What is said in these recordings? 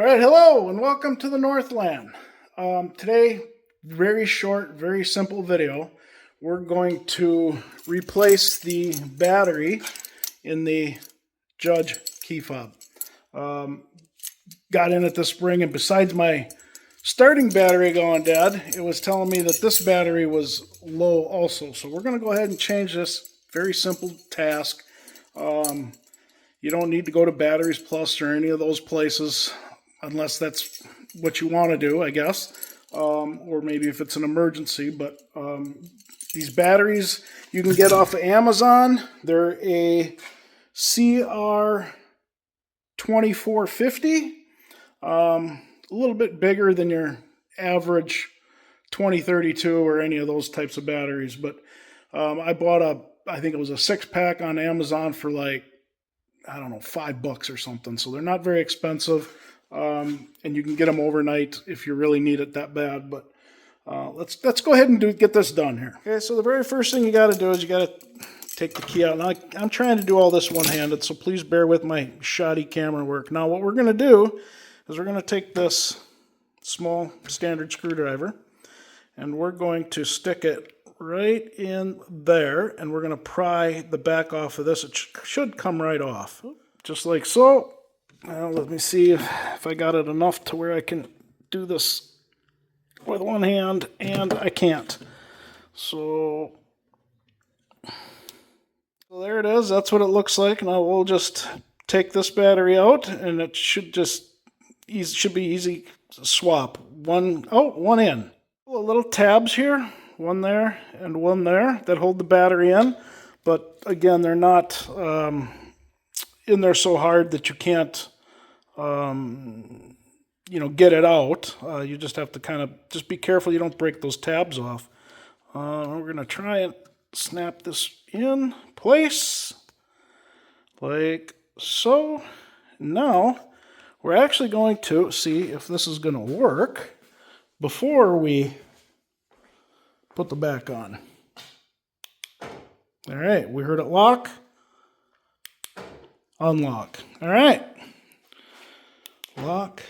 right, hello and welcome to the Northland. Today, very short, very simple video. We're going to replace the battery in the Judge key fob. Got in it this spring, and besides my starting battery going dead, it was telling me that this battery was low also. So we're going to go ahead and change this. Very simple task. You don't need to go to Batteries Plus or any of those places unless that's what you want to do, I guess, or maybe if it's an emergency. But these batteries you can get off of Amazon. They're a CR2450, a little bit bigger than your average 2032 or any of those types of batteries. But I bought I think it was a 6-pack on Amazon for like, I don't know, $5 or something. So they're not very expensive. And you can get them overnight if you really need it that bad. But let's go ahead and get this done here. Okay, so the very first thing you got to do is you got to take the key out. Now, I'm trying to do all this one-handed, so please bear with my shoddy camera work. Now, what we're going to do is we're going to take this small standard screwdriver, and we're going to stick it right in there, and we're going to pry the back off of this. It should come right off, just like so. Now, let me see if I got it enough to where I can do this with one hand, and I can't. So there it is. That's what it looks like. Now we'll just take this battery out, and it should be easy to swap. One in. Little tabs here, one there and one there that hold the battery in. But again, they're not in there so hard that you can't, get it out. You just have to kind of just be careful you don't break those tabs off. We're going to try and snap this in place like so. Now we're actually going to see if this is going to work before we put the back on. All right, we heard it lock, unlock. All right, lock,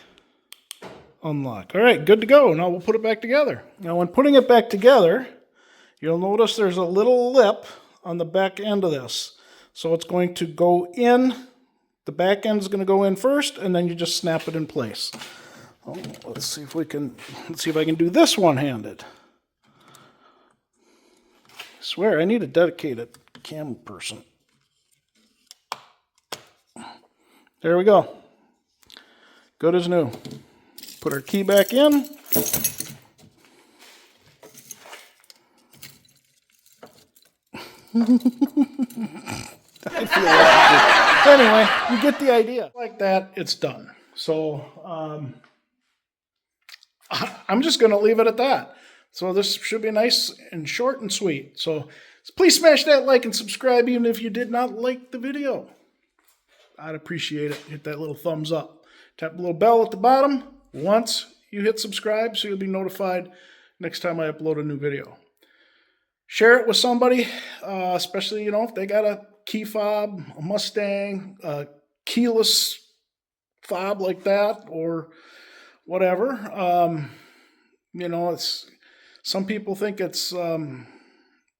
unlock. All right, good to go. Now we'll put it back together. Now when putting it back together, you'll notice there's a little lip on the back end of this. So it's going to go in, the back end is going to go in first, and then you just snap it in place. Oh, let's see if I can do this one-handed. I swear, I need a dedicated cam person. There we go. Good as new. Put our key back in. I feel like anyway, you get the idea. Like that, it's done. So I'm just going to leave it at that. So this should be nice and short and sweet. So please smash that like and subscribe even if you did not like the video. I'd appreciate it. Hit that little thumbs up. Tap the little bell at the bottom once you hit subscribe so you'll be notified next time I upload a new video. Share it with somebody, especially, if they got a key fob, a Mustang, a keyless fob like that, or whatever. Some people think it's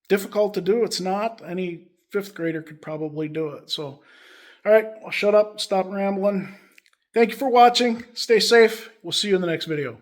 difficult to do. It's not. Any 5th grader could probably do it. So, all right, I'll shut up, stop rambling. Thank you for watching. Stay safe. We'll see you in the next video.